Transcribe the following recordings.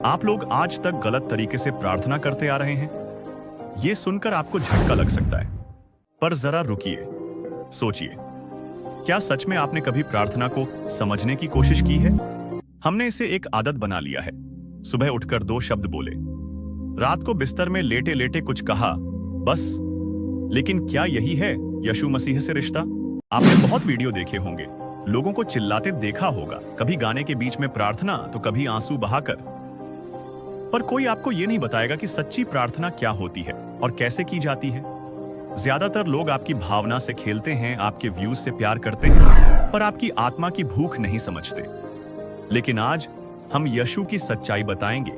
आप लोग आज तक गलत तरीके से प्रार्थना करते आ रहे हैं। ये सुनकर आपको झटका लग सकता है, पर जरा रुकिए, सोचिए, क्या सच में आपने कभी प्रार्थना को समझने की कोशिश की है? हमने इसे एक आदत बना लिया है। सुबह उठकर 2 शब्द बोले, रात को बिस्तर में लेटे लेटे कुछ कहा, बस। लेकिन क्या यही है यीशु मसीह से रिश्ता? आपने बहुत वीडियो देखे होंगे, लोगों को चिल्लाते देखा होगा, कभी गाने के बीच में प्रार्थना तो कभी आंसू बहाकर। पर कोई आपको यह नहीं बताएगा कि सच्ची प्रार्थना क्या होती है और कैसे की जाती है। ज्यादातर लोग आपकी भावना से खेलते हैं, आपके व्यूज से प्यार करते हैं, पर आपकी आत्मा की भूख नहीं समझते। लेकिन आज हम यीशु की सच्चाई बताएंगे,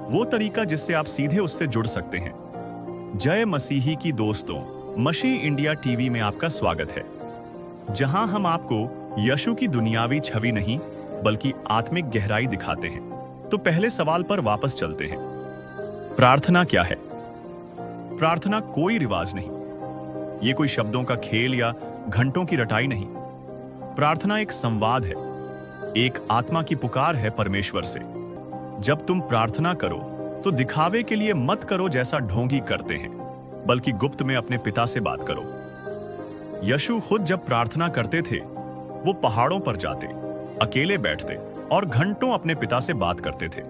वो तरीका जिससे आप सीधे उससे जुड़ सकते हैं। जय मसीही की दोस्तों, मसीह इंडिया टीवी में आपका स्वागत है, जहां हम आपको यीशु की दुनियावी छवि नहीं बल्कि आत्मिक गहराई दिखाते हैं। तो पहले सवाल पर वापस चलते हैं। प्रार्थना क्या है? प्रार्थना कोई रिवाज नहीं, ये कोई शब्दों का खेल या घंटों की रटाई नहीं। प्रार्थना एक संवाद है, एक आत्मा की पुकार है परमेश्वर से। जब तुम प्रार्थना करो तो दिखावे के लिए मत करो जैसा ढोंगी करते हैं, बल्कि गुप्त में अपने पिता से बात करो। यीशु खुद जब प्रार्थना करते थे, वो पहाड़ों पर जाते, अकेले बैठते और घंटों अपने पिता से बात करते थे।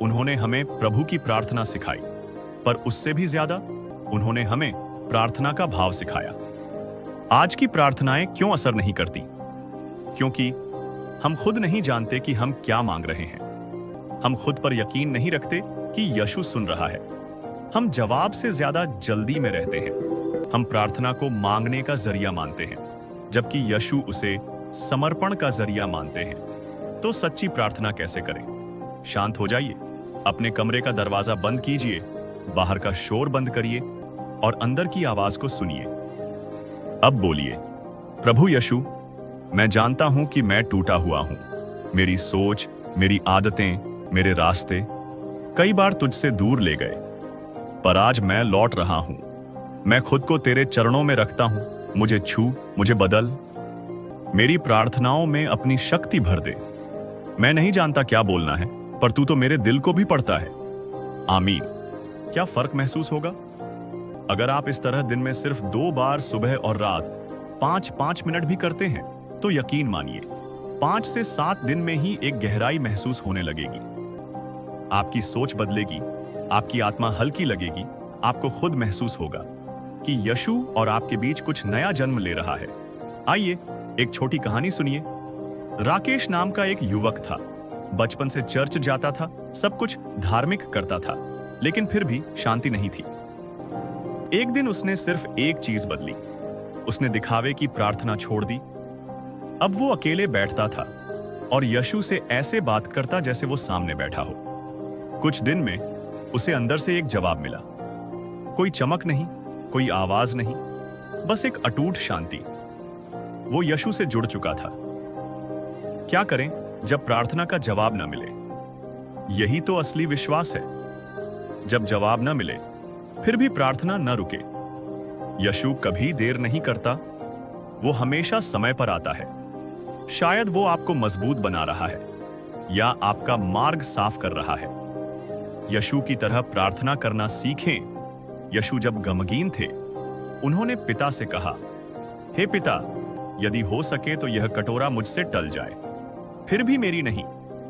उन्होंने हमें प्रभु की प्रार्थना सिखाई, पर उससे भी ज्यादा उन्होंने हमें प्रार्थना का भाव सिखाया। आज की प्रार्थनाएं क्यों असर नहीं करती? क्योंकि हम खुद नहीं जानते कि हम क्या मांग रहे हैं। हम खुद पर यकीन नहीं रखते कि यीशु सुन रहा है। हम जवाब से ज्यादा जल्दी में रहते हैं। हम प्रार्थना को मांगने का जरिया मानते हैं, जबकि यीशु उसे समर्पण का जरिया मानते हैं। तो सच्ची प्रार्थना कैसे करें? शांत हो जाइए, अपने कमरे का दरवाजा बंद कीजिए, बाहर का शोर बंद करिए और अंदर की आवाज को सुनिए। अब बोलिए, प्रभु यीशु, मैं जानता हूं कि मैं टूटा हुआ हूं। मेरी सोच, मेरी आदतें, मेरे रास्ते कई बार तुझसे दूर ले गए, पर आज मैं लौट रहा हूं। मैं खुद को तेरे चरणों में रखता हूं। मुझे छू, मुझे बदल, मेरी प्रार्थनाओं में अपनी शक्ति भर दे। मैं नहीं जानता क्या बोलना है, पर तू तो मेरे दिल को भी पढ़ता है। आमीन। क्या फर्क महसूस होगा? अगर आप इस तरह दिन में सिर्फ 2 बार सुबह और रात 5-5 मिनट भी करते हैं, तो यकीन मानिए 5 से 7 दिन में ही एक गहराई महसूस होने लगेगी। आपकी सोच बदलेगी, आपकी आत्मा हल्की लगेगी। आपको खुद महसूस होगा कि यीशु और आपके बीच कुछ नया जन्म ले रहा है। आइए एक छोटी कहानी सुनिए। राकेश नाम का एक युवक था। बचपन से चर्च जाता था, सब कुछ धार्मिक करता था, लेकिन फिर भी शांति नहीं थी। एक दिन उसने सिर्फ एक चीज बदली, उसने दिखावे की प्रार्थना छोड़ दी। अब वो अकेले बैठता था और यीशु से ऐसे बात करता जैसे वो सामने बैठा हो। कुछ दिन में उसे अंदर से एक जवाब मिला। कोई चमक नहीं, कोई आवाज नहीं, बस एक अटूट शांति। वो यीशु से जुड़ चुका था। क्या करें जब प्रार्थना का जवाब न मिले? यही तो असली विश्वास है। जब जवाब न मिले, फिर भी प्रार्थना न रुके। यीशु कभी देर नहीं करता, वो हमेशा समय पर आता है। शायद वो आपको मजबूत बना रहा है या आपका मार्ग साफ कर रहा है। यीशु की तरह प्रार्थना करना सीखें। यीशु जब गमगीन थे, उन्होंने पिता से कहा, हे पिता, यदि हो सके तो यह कटोरा मुझसे टल जाए, फिर भी मेरी नहीं,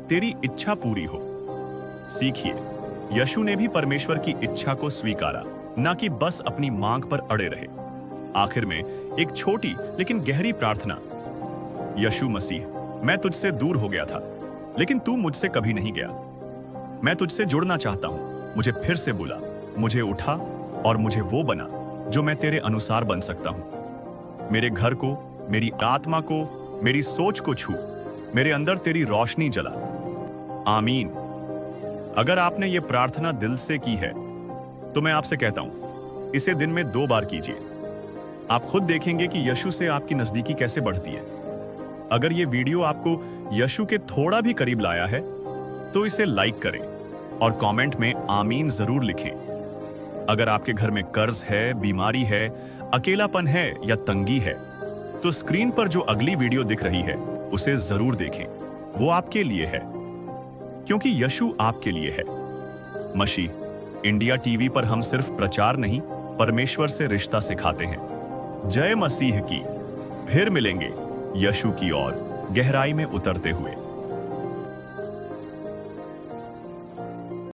तेरी इच्छा पूरी हो। सीखिए, यीशु ने भी परमेश्वर की इच्छा को स्वीकारा, ना कि बस अपनी मांग पर अड़े रहे। आखिर में एक छोटी लेकिन गहरी प्रार्थना। यीशु मसीह, मैं तुझसे दूर हो गया था, लेकिन तू मुझसे कभी नहीं गया। मैं तुझसे जुड़ना चाहता हूं। मुझे फिर से बुला, मुझे उठा और मुझे वो बना जो मैं तेरे अनुसार बन सकता हूं। मेरे घर को, मेरी आत्मा को, मेरी सोच को छू, मेरे अंदर तेरी रोशनी जला। आमीन। अगर आपने ये प्रार्थना दिल से की है, तो मैं आपसे कहता हूं, इसे दिन में 2 बार कीजिए। आप खुद देखेंगे कि यीशु से आपकी नजदीकी कैसे बढ़ती है। अगर ये वीडियो आपको यीशु के थोड़ा भी करीब लाया है, तो इसे लाइक करें और कमेंट में आमीन जरूर लिखें। अगर आपके घर में कर्ज है, बीमारी है, अकेलापन है या तंगी है, तो स्क्रीन पर जो अगली वीडियो दिख रही है, उसे जरूर देखें। वो आपके लिए है। क्योंकि यीशु आपके लिए है। मसीह इंडिया टीवी पर हम सिर्फ प्रचार नहीं, परमेश्वर से रिश्ता सिखाते हैं। जय मसीह की। फिर मिलेंगे यीशु की ओर गहराई में उतरते हुए।